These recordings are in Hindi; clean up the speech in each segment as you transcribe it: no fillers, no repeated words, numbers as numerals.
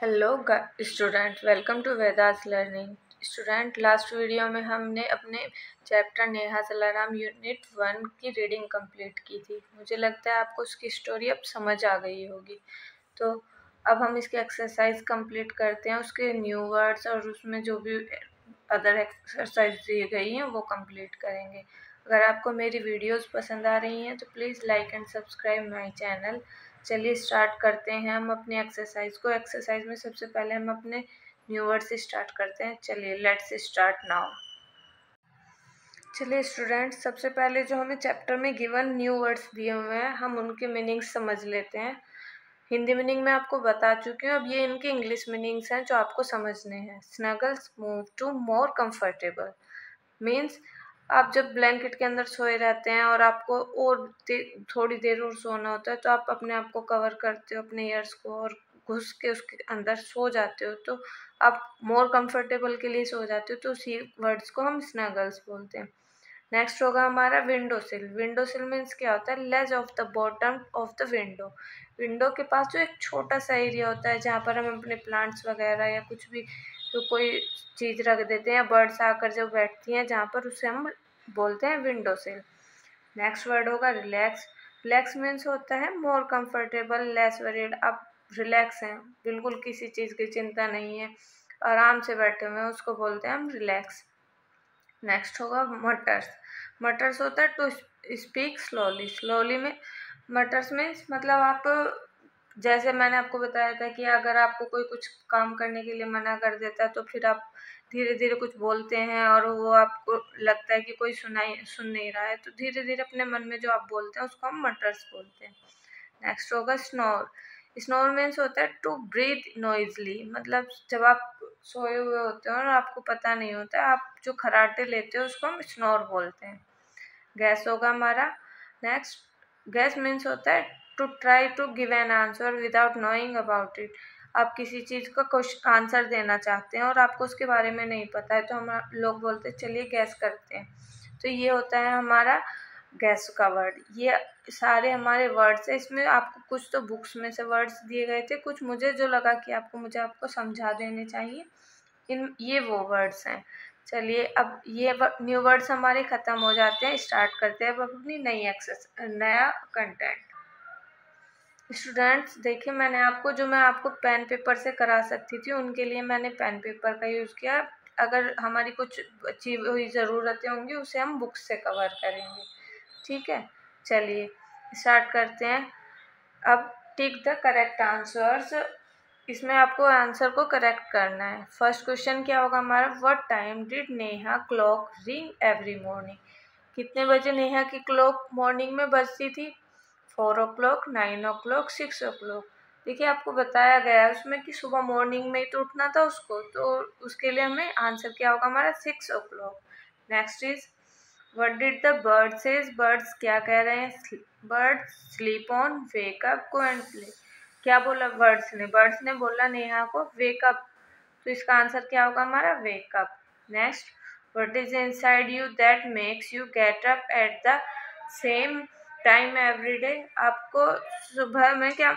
Hello student, welcome to Vedas learning. Student, last video में हमने अपने चैप्टर नेहा सलाराम यूनिट 1 की रीडिंग कंप्लीट की थी। मुझे लगता है आपको उसकी स्टोरी अब समझ आ गई होगी। तो अब हम इसकी एक्सरसाइज कंप्लीट करते हैं, उसके न्यू वर्ड्स और उसमें जो भी अदर एक्सरसाइज दी गई हैं वो कंप्लीट करेंगे। अगर आपको मेरी वीडियोस पसंद आ रही हैं तो please like and subscribe my channel. चलिए स्टार्ट करते हैं हम अपनी एक्सरसाइज को। एक्सरसाइज में सबसे पहले हम अपने न्यू वर्ड से स्टार्ट करते हैं। चलिए लेट्स स्टार्ट नाउ। चलिए स्टूडेंट्स, सबसे पहले जो हमें चैप्टर में गिवन न्यू वर्ड्स दिए हुए हैं हम उनके मीनिंग्स समझ लेते हैं। हिंदी मीनिंग मैं आपको बता चुकी हूँ, अब ये इनके इंग्लिश मीनिंग्स हैं जो आपको समझने हैं। Snuggles move to more comfortable means आप जब ब्लैंकेट के अंदर सोए रहते हैं और आपको और थोड़ी देर और सोना होता है तो आप अपने आप को कवर करते हो अपने ईयर्स को और घुस के उसके अंदर सो जाते हो, तो आप मोर कंफर्टेबल के लिए सो जाते हो, तो उसी वर्ड्स को हम स्नगल्स बोलते हैं। नेक्स्ट होगा हमारा विंडो सिल। विंडो सिल मीन्स क्या होता है? Ledge of the bottom of the window. Window के पास जो एक छोटा सा एरिया होता है जहाँ पर हम अपने प्लांट्स वगैरह या कुछ भी तो कोई चीज़ रख देते हैं, बर्ड्स आकर जब बैठती हैं जहाँ पर, उसे हम बोलते हैं विंडो सिल। नेक्स्ट वर्ड होगा रिलैक्स। रिलैक्स मीन्स होता है मोर कंफर्टेबल, लेस वरीड। आप रिलैक्स हैं, बिल्कुल किसी चीज़ की चिंता नहीं है, आराम से बैठे हुए हैं, उसको बोलते हैं हम रिलैक्स। नेक्स्ट होगा मटर्स। मटर्स होता है टू स्पीक स्लोली। स्लोली में मटर्स मीन्स मतलब आप, जैसे मैंने आपको बताया था कि अगर आपको कोई कुछ काम करने के लिए मना कर देता है तो फिर आप धीरे धीरे कुछ बोलते हैं और वो आपको लगता है कि कोई सुन नहीं रहा है, तो धीरे धीरे अपने मन में जो आप बोलते हैं उसको हम मटर्स बोलते हैं। नेक्स्ट होगा स्नोर। स्नोर मीन्स होता है टू ब्रीथ नॉइजली, मतलब जब आप सोए हुए होते हो और आपको पता नहीं होता, आप जो खराटे लेते हो उसको हम स्नोर बोलते हैं। गैस होगा हमारा। नेक्स्ट, गैस मीन्स होता है to try to give an answer without knowing about it. आप किसी चीज़ का क्वेश्चन आंसर देना चाहते हैं और आपको उसके बारे में नहीं पता है, तो हम लोग बोलते हैं चलिए गैस करते हैं। तो ये होता है हमारा गैस का वर्ड। ये सारे हमारे वर्ड्स हैं। इसमें आपको कुछ तो बुक्स में से वर्ड्स दिए गए थे, कुछ मुझे जो लगा कि आपको समझा देने चाहिए, ये वो वर्ड्स हैं। चलिए अब ये न्यू वर्ड्स हमारे ख़त्म हो जाते हैं, स्टार्ट करते हैं अब अपनी नया कंटेंट। स्टूडेंट्स देखिए, मैं आपको पेन पेपर से करा सकती थी, उनके लिए मैंने पेन पेपर का यूज़ किया। अगर हमारी कुछ बची हुई ज़रूरतें होंगी उसे हम बुक्स से कवर करेंगे, ठीक है। चलिए स्टार्ट करते हैं। अब टिक द करेक्ट आंसर्स। इसमें आपको आंसर को करेक्ट करना है। फर्स्ट क्वेश्चन क्या होगा हमारा? What time did Neha clock ring every morning? कितने बजे नेहा की क्लॉक मॉर्निंग में बजती थी? 4 o'clock, 9 o'clock, 6 o'clock। देखिए आपको बताया गया है उसमें कि सुबह मॉर्निंग में ही तो उठना था उसको, तो उसके लिए हमें आंसर क्या होगा हमारा? 6 o'clock। Next is what did the bird says? Birds क्या कह रहे हैं? Birds sleep on, wake up, go and play. क्या बोला बर्ड्स ने? बर्ड्स ने बोला नेहा को वेक अप, तो इसका आंसर क्या होगा हमारा? Wake up. Next, what is inside you that makes you get up at the same time every day? आपको सुबह में क्या?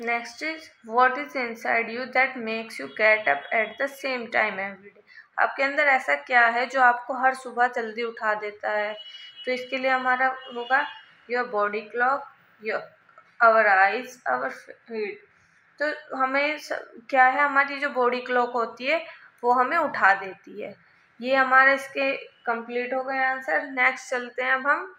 Next is what is inside you that makes you get up at the same time every day? आपके अंदर ऐसा क्या है जो आपको हर सुबह जल्दी उठा देता है? तो इसके लिए हमारा होगा your body clock, your our eyes, our feet. तो हमें क्या है, हमारी जो बॉडी क्लॉक होती है वो हमें उठा देती है। ये हमारे इसके कंप्लीट हो गए आंसर। नेक्स्ट चलते हैं अब हम।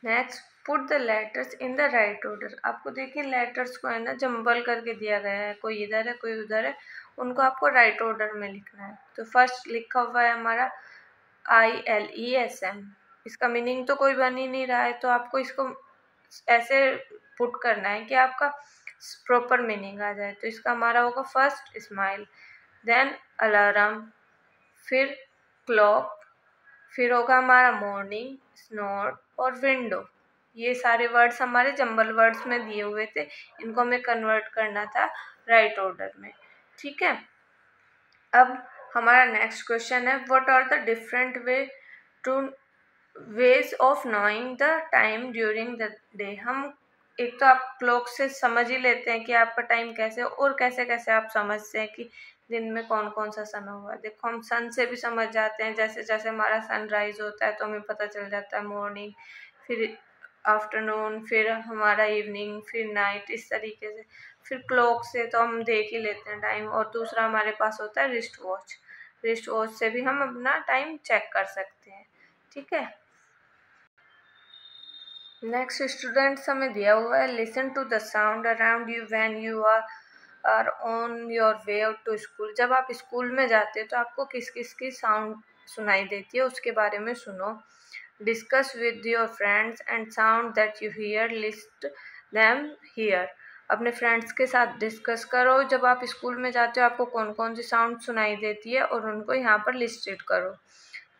Next, put the letters in the right order. आपको देखिए लेटर्स को है ना जंबल करके दिया गया है, कोई इधर है कोई उधर है, उनको आपको राइट ऑर्डर में लिखना है। तो फर्स्ट लिखा हुआ है हमारा ILESM। इसका मीनिंग तो कोई बन ही नहीं रहा है, तो आपको इसको ऐसे पुट करना है कि आपका प्रॉपर मीनिंग आ जाए। तो इसका हमारा होगा फर्स्ट स्माइल, देन अलार्म, फिर क्लॉक, फिर होगा हमारा मॉर्निंग, स्नोर और विंडो। ये सारे वर्ड्स हमारे जंबल वर्ड्स में दिए हुए थे, इनको हमें कन्वर्ट करना था राइट ऑर्डर में, ठीक है। अब हमारा नेक्स्ट क्वेश्चन है what are the different ways of knowing the time during the day? हम एक तो आप क्लॉक से समझ ही लेते हैं कि आपका टाइम कैसे, और कैसे कैसे आप समझते हैं कि दिन में कौन कौन सा समय हुआ है। देखो हम सन से भी समझ जाते हैं, जैसे जैसे हमारा सनराइज होता है तो हमें पता चल जाता है मॉर्निंग, फिर आफ्टरनून, फिर हमारा इवनिंग, फिर नाइट, इस तरीके से। फिर क्लॉक से तो हम देख ही लेते हैं टाइम, और दूसरा हमारे पास होता है रिस्ट वॉच। रिस्ट वॉच से भी हम अपना टाइम चेक कर सकते हैं। ठीक है, नेक्स्ट स्टूडेंट्स हमें दिया हुआ है, listen to the sound around you when you are on your way to school. जब आप स्कूल में जाते हो तो आपको किस किस की साउंड सुनाई देती है, उसके बारे में सुनो। Discuss with your friends and sound that you here list them here. अपने फ्रेंड्स के साथ डिस्कस करो जब आप स्कूल में जाते हो आपको कौन कौन सी साउंड सुनाई देती है, और उनको यहाँ पर लिस्टेड करो।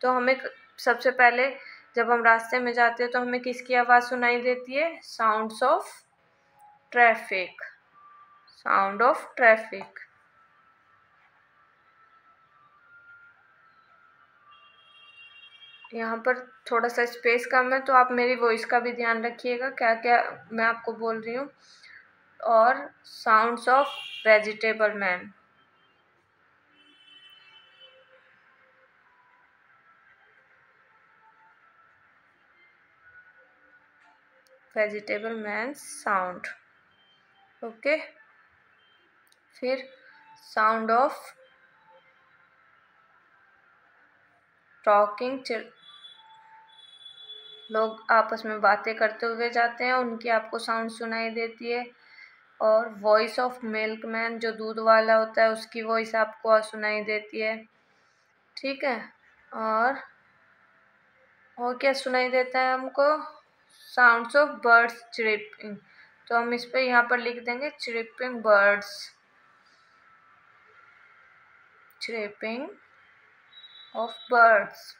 तो हमें सबसे पहले जब हम रास्ते में जाते हैं तो हमें किसकी आवाज़ सुनाई देती है? Sounds of traffic. Sound of traffic. यहाँ पर थोड़ा सा स्पेस कम है तो आप मेरी वॉइस का भी ध्यान रखिएगा, क्या क्या मैं आपको बोल रही हूँ। और sounds of vegetable man. Vegetable man sound. Okay, फिर साउंड ऑफ टॉकिंग, लोग आपस में बातें करते हुए जाते हैं, उनकी आपको साउंड सुनाई देती है। और वॉइस ऑफ मिल्कमैन, जो दूध वाला होता है, उसकी वॉइस आपको सुनाई देती है। ठीक है, और क्या सुनाई देता है हमको? Sounds of birds chirping. तो हम इस पे यहाँ पर लिख देंगे chirping birds. Chirping of birds.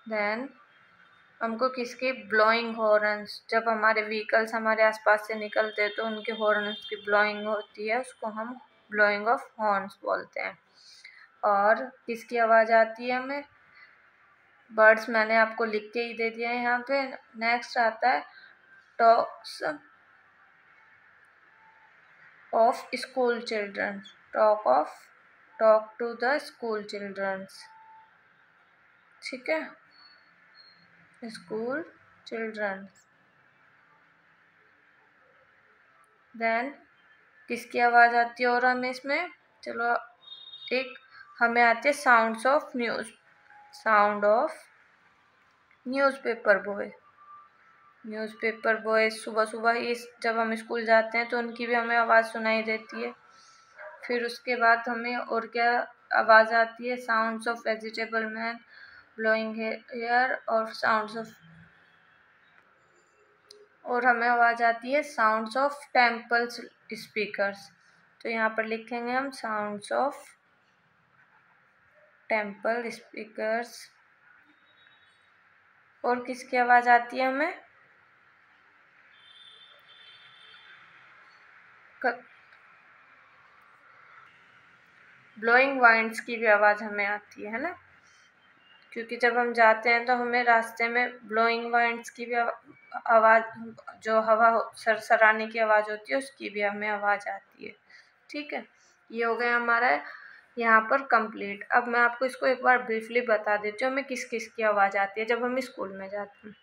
Then हमको किसकी? Blowing horns. जब हमारे व्हीकल्स हमारे आसपास से निकलते हैं तो उनके हॉर्न्स की ब्लोइंग होती है, उसको हम ब्लोइंग ऑफ हॉर्न्स बोलते हैं। और किसकी आवाज़ आती है हमें? बर्ड्स मैंने आपको लिख के ही दे दिया है यहाँ पे। नेक्स्ट आता है talks of school children. Talk to the school childrens. ठीक है, स्कूल चिल्ड्रंस। देन किसकी आवाज़ आती है और हमें इसमें? चलो, एक हमें आती है sounds of news. Sound of newspaper boy. Newspaper boy सुबह सुबह ही जब हम स्कूल जाते हैं तो उनकी भी हमें आवाज़ सुनाई देती है। फिर उसके बाद हमें और क्या आवाज़ आती है? Sounds of vegetable man blowing hair. और हमें आवाज़ आती है साउंड्स ऑफ टेम्पल्स स्पीकर्स। तो यहाँ पर लिखेंगे हम साउंड्स ऑफ टेम्पल स्पीकर्स। और किसकी आवाज़ आती है हमें? ब्लोइंग वाइंड्स की भी आवाज़ हमें आती है ना, क्योंकि जब हम जाते हैं तो हमें रास्ते में ब्लोइंग वाइंड्स की भी आवाज़, जो हवा सरसराने की आवाज़ होती है, उसकी भी हमें आवाज़ आती है। ठीक है, ये हो गया हमारा यहाँ पर कंप्लीट। अब मैं आपको इसको एक बार ब्रीफली बता देती हूँ हमें किस किस की आवाज़ आती है जब हम स्कूल में जाते हैं।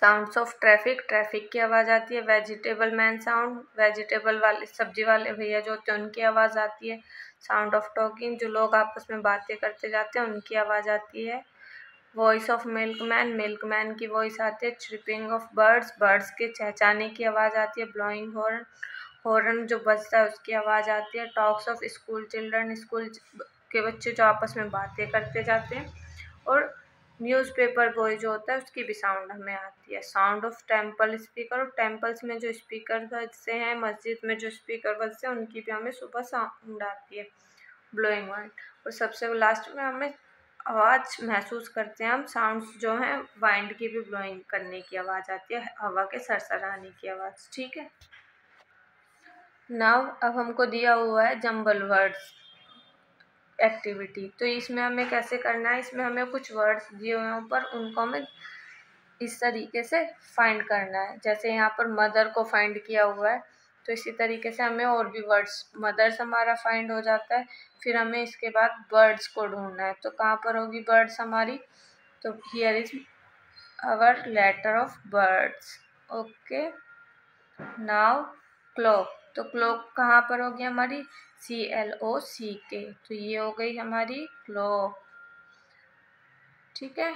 साउंड्स ऑफ ट्रैफिक, ट्रैफिक की आवाज़ आती है। वेजिटेबल मैन साउंड, वेजिटेबल वाले सब्जी वाले भैया जो होते हैं उनकी आवाज़ आती है। साउंड ऑफ टॉकिंग, जो लोग आपस में बातें करते जाते हैं उनकी आवाज़ आती है। वॉइस ऑफ मिल्कमैन, मिल्कमैन की वॉइस आती है। ट्रिपिंग ऑफ बर्ड्स, बर्ड्स के चहचहाने की आवाज़ आती है। ब्लोइंग हॉर्न, हॉर्न जो बजता है उसकी आवाज़ आती है। Talks of school children, school के बच्चे जो आपस में बातें करते जाते हैं। और न्यूज़पेपर बॉय जो होता है उसकी भी साउंड हमें आती है। साउंड ऑफ टेम्पल स्पीकर, और टेम्पल्स में जो स्पीकर बजते हैं, मस्जिद में जो स्पीकर बजते हैं, उनकी भी हमें सुबह साउंड आती है, ब्लोइंग वाइंड। और सबसे लास्ट में हमें आवाज़ महसूस करते हैं हम, साउंड्स जो हैं वाइंड की भी ब्लोइंग करने की आवाज़ आती है, हवा के सरसराने की आवाज़। ठीक है, नाउ अब हमको दिया हुआ है जंबल वर्ड्स एक्टिविटी। तो इसमें हमें कैसे करना है? इसमें हमें कुछ वर्ड्स दिए हुए हैं ऊपर, उनको हमें इस तरीके से फाइंड करना है। जैसे यहाँ पर मदर को फाइंड किया हुआ है, तो इसी तरीके से हमें और भी वर्ड्स, मदर्स हमारा फाइंड हो जाता है। फिर हमें इसके बाद बर्ड्स को ढूंढना है। तो कहाँ पर होगी बर्ड्स हमारी? तो here is hour later of birds. Okay, now clock. तो क्लॉक कहाँ पर होगी हमारी? CLOCK। तो ये हो गई हमारी क्लॉक। ठीक है,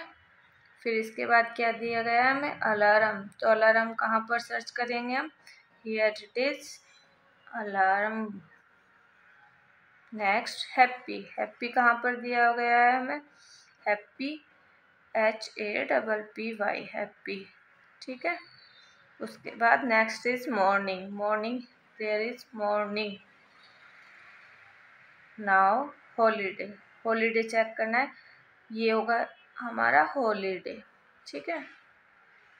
फिर इसके बाद क्या दिया गया है हमें? अलार्म। तो अलार्म कहाँ पर सर्च करेंगे हम? Here it is alarm. Next happy. Happy कहाँ पर दिया गया है हमें? Happy, HAPPY, happy. ठीक है, उसके बाद next is morning. Morning, there is morning. Now holiday. Holiday check करना है, ये होगा हमारा हॉलीडे। ठीक है,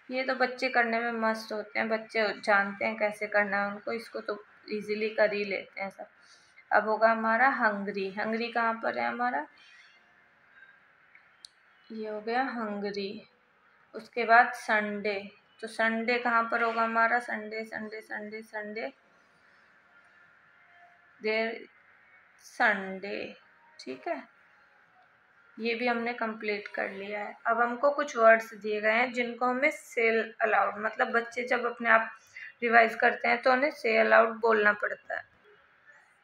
ये तो बच्चे करने में मस्त होते हैं, बच्चे जानते हैं कैसे करना है उनको, इसको तो इजीली कर ही लेते हैं सब। अब होगा हमारा हंगरी। हंगरी कहाँ पर है हमारा? ये हो गया हंगरी। उसके बाद संडे। तो संडे कहाँ पर होगा हमारा? Sunday Sunday Sunday Sunday, there Sunday. ठीक है, ये भी हमने कंप्लीट कर लिया है। अब हमको कुछ वर्ड्स दिए गए हैं जिनको हमें सेल अलाउड, मतलब बच्चे जब अपने आप रिवाइज करते हैं तो उन्हें से अलाउड बोलना पड़ता है।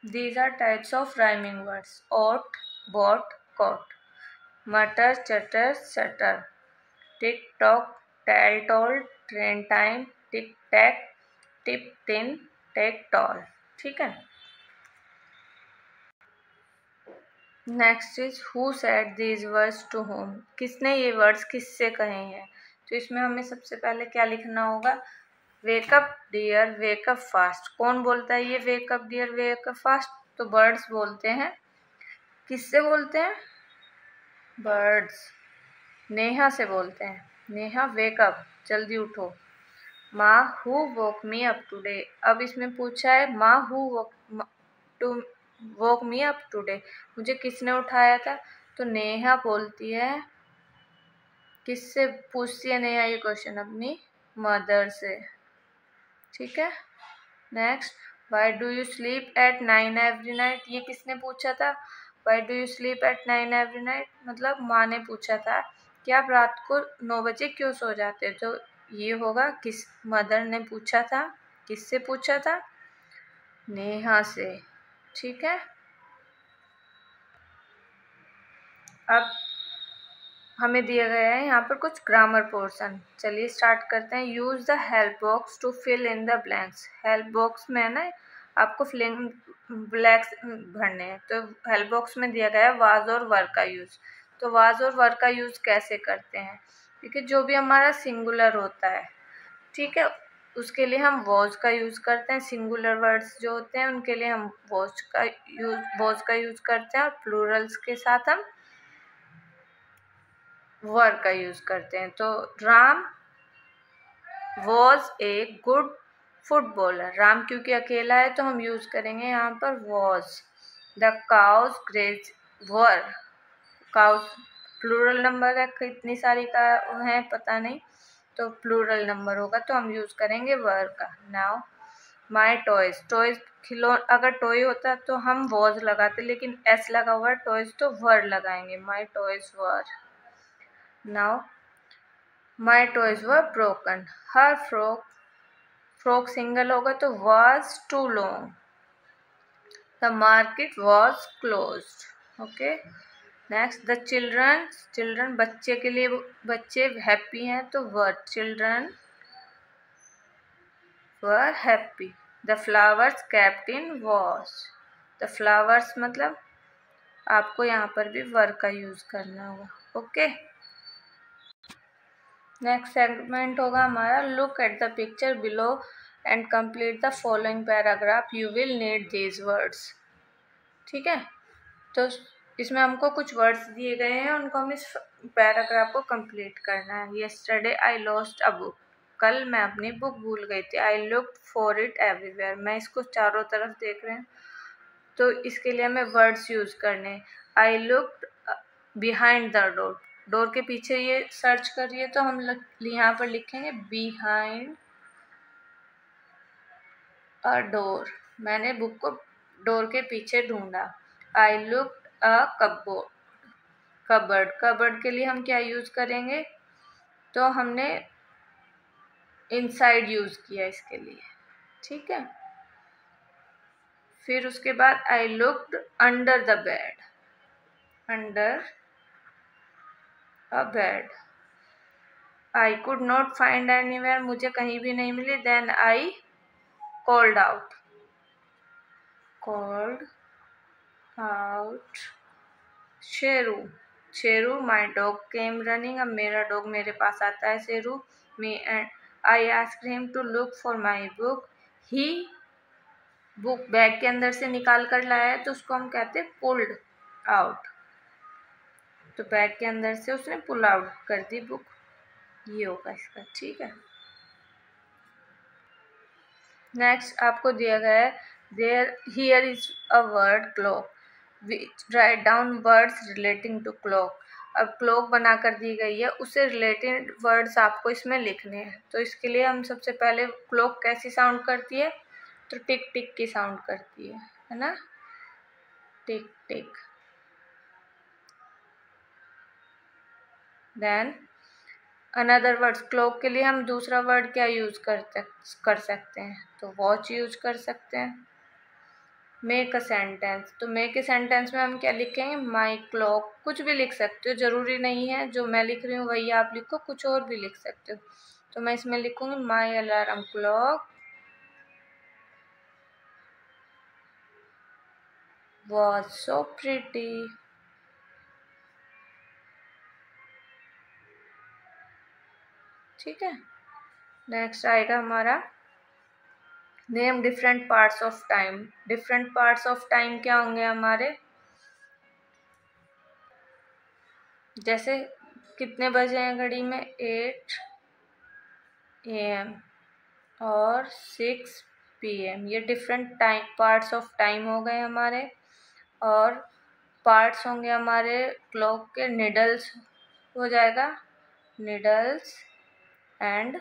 These are types of rhyming words: oat, bot, cot, mutter, chatter, shutter, tick tock, tell toll, train time, tick tack, tip tin, take tall. ठीक है, next is who said these words to home. किसने ये वर्ड्स किससे कहे हैं? तो इसमें हमें सबसे पहले क्या लिखना होगा? Wake up dear, wake up fast. कौन बोलता है ये वेकअप डियर, वेकअप फास्ट? तो बर्ड्स बोलते हैं। किससे बोलते हैं? बर्ड्स नेहा से बोलते हैं। नेहा वेकअप, जल्दी उठो। माँ who woke me up today. अब इसमें पूछा है माँ who woke me up today, मुझे किसने उठाया था? तो नेहा बोलती है। किससे पूछती है नेहा ये क्वेश्चन? अपनी मदर से। ठीक है, next, why do you sleep at 9 every night. ये किसने पूछा था? Why do you sleep at 9 every night, मतलब माँ ने पूछा था कि आप रात को 9 बजे क्यों सो जाते हो? तो ये होगा किस, मदर ने पूछा था। किससे पूछा था? नेहा से। ठीक है, अब हमें दिया गया है यहाँ पर कुछ ग्रामर पोर्शन। चलिए स्टार्ट करते हैं। Use the help box to fill in the blanks. Help box में है ना आपको फिलिंग ब्लैंक्स भरने हैं। तो हेल्प बॉक्स में दिया गया है वाज और वर का यूज। तो वाज और वर का यूज कैसे करते हैं? क्योंकि जो भी हमारा सिंगुलर होता है, ठीक है, उसके लिए हम वॉज का यूज करते हैं। सिंगुलर वर्ड्स जो होते हैं उनके लिए हम वॉज का यूज करते हैं, और प्लूरल्स के साथ हम वर का यूज करते हैं। तो Ram was a good footballer. Ram क्योंकि अकेला है तो हम यूज करेंगे यहाँ पर was. The cows graze were. Cows plural number है, कितनी सारी का है पता नहीं, तो प्लूरल नंबर होगा तो हम यूज करेंगे वर का। Now my toys. टॉयज खिलौना, अगर टॉय होता तो हम वॉज लगाते, लेकिन एस लगा हुआ है टॉयज तो वर लगाएंगे। My toys were. Now my toys were broken. Her frock, frock single होगा तो was too long. The market was closed. Okay. Next, the children. Children बच्चे के लिए, बच्चे हैप्पी हैं तो were, children were happy. The flowers kept in vase. The flowers मतलब आपको यहाँ पर भी वर का यूज करना होगा। ओके, नेक्स्ट सेगमेंट होगा हमारा look at the picture below and complete the following paragraph, you will need these words. ठीक है, तो इसमें हमको कुछ वर्ड्स दिए गए हैं, उनको हम इस पैराग्राफ को कंप्लीट करना है। Yesterday I lost a book. कल मैं अपनी बुक भूल गई थी। I looked for it everywhere. मैं इसको चारों तरफ देख रहे हैं, तो इसके लिए हमें वर्ड्स यूज करने। I looked behind the door. Door के पीछे ये सर्च करिए तो हम यहाँ पर लिखेंगे बिहाइंड अ डोर। मैंने बुक को डोर के पीछे ढूंढा। I looked a cupboard. Cupboard के लिए हम क्या यूज करेंगे, तो हमने इनसाइड यूज किया इसके लिए, ठीक है। फिर उसके बाद I looked under the bed, under a bed. I could not find anywhere, मुझे कहीं भी नहीं मिली। Then I called out, called out Sheru. Sheru, my dog came running. अब मेरा डॉग मेरे पास आता है, Sheru. Me and I asked him to look for my book. He book bag के अंदर से निकाल कर लाया है, तो उसको हम कहते हैं पुल्ड आउट। तो बैग के अंदर से उसने पुल आउट कर दी बुक, ये होगा इसका, ठीक है। नेक्स्ट आपको दिया गया है there here is a word clock, write down words relating to clock. अब क्लॉक बना कर दी गई है, उससे रिलेटेड वर्ड्स आपको इसमें लिखने हैं। तो इसके लिए हम सबसे पहले, क्लॉक कैसी साउंड करती है, तो टिक टिक की साउंड करती है ना, टिक टिक। देन अनदर वर्ड्स, क्लॉक के लिए हम दूसरा वर्ड क्या यूज कर सकते हैं, तो वॉच यूज कर सकते हैं। मेक अ सेंटेंस, तो मेक ए सेंटेंस में हम क्या लिखेंगे, माई क्लॉक। कुछ भी लिख सकते हो, जरूरी नहीं है जो मैं लिख रही हूँ वही आप लिखो, कुछ और भी लिख सकते हो। तो मैं इसमें लिखूंगी माई alarm clock was so pretty. ठीक है। नेक्स्ट आएगा हमारा name different parts of time. Different parts of time क्या होंगे हमारे, जैसे कितने बजे हैं घड़ी में, 8 AM और 6 PM, ये different time parts of time हो गए हमारे। और पार्ट्स होंगे हमारे क्लॉक के, निडल्स हो जाएगा, निडल्स, एंड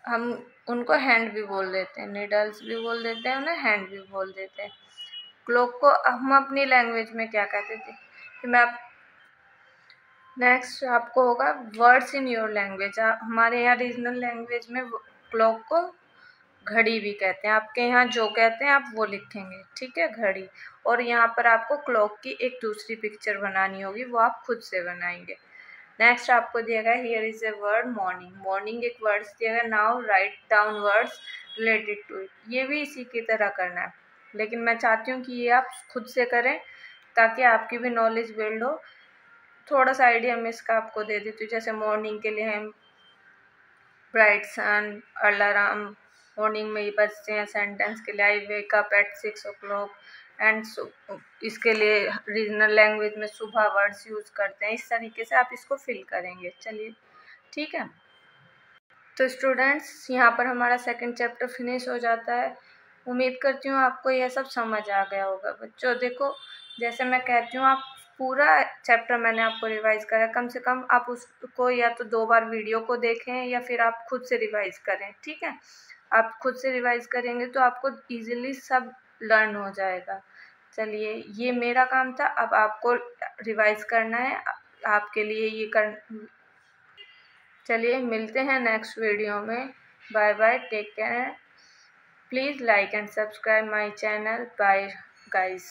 हम उनको हैंड भी बोल देते हैं, निडल्स भी बोल देते हैं उन्हें, हैंड भी बोल देते हैं। क्लॉक को हम अपनी लैंग्वेज में क्या कहते थे, कि मैं नेक्स्ट आपको होगा वर्ड्स इन योर लैंग्वेज। हमारे यहाँ रीजनल लैंग्वेज में क्लॉक को घड़ी भी कहते हैं, आपके यहाँ जो कहते हैं आप वो लिखेंगे, ठीक है, घड़ी। और यहाँ पर आपको क्लॉक की एक दूसरी पिक्चर बनानी होगी, वो आप खुद से बनाएंगे। नेक्स्ट आपको दिया गया here is a word morning. Morning एक वर्ड्स दिया गया, now write down words related to it. ये भी इसी की तरह करना है, लेकिन मैं चाहती हूँ कि ये आप खुद से करें ताकि आपकी भी नॉलेज बिल्ड हो। थोड़ा सा आइडिया मैं इसका आपको दे देती हूँ। जैसे मॉर्निंग के लिए हम ब्राइट सन, अलार्म मॉर्निंग में ही बजते हैं। सेंटेंस के लिए I wake up at 6 o'clock and इसके लिए रीजनल लैंग्वेज में सुबह वर्ड्स यूज करते हैं। इस तरीके से आप इसको फिल करेंगे। चलिए ठीक है। तो स्टूडेंट्स यहाँ पर हमारा सेकंड चैप्टर फिनिश हो जाता है। उम्मीद करती हूँ आपको यह सब समझ आ गया होगा। बच्चों देखो, जैसे मैं कहती हूँ आप पूरा चैप्टर मैंने आपको रिवाइज करा, कम से कम आप उसको या तो 2 बार वीडियो को देखें या फिर आप खुद से रिवाइज करें, ठीक है। आप खुद से रिवाइज करेंगे तो आपको इजीली सब लर्न हो जाएगा। चलिए ये मेरा काम था, अब आपको रिवाइज करना है, आपके लिए ये कर। चलिए मिलते हैं नेक्स्ट वीडियो में। Bye bye, take care, please like and subscribe my channel. Bye guys.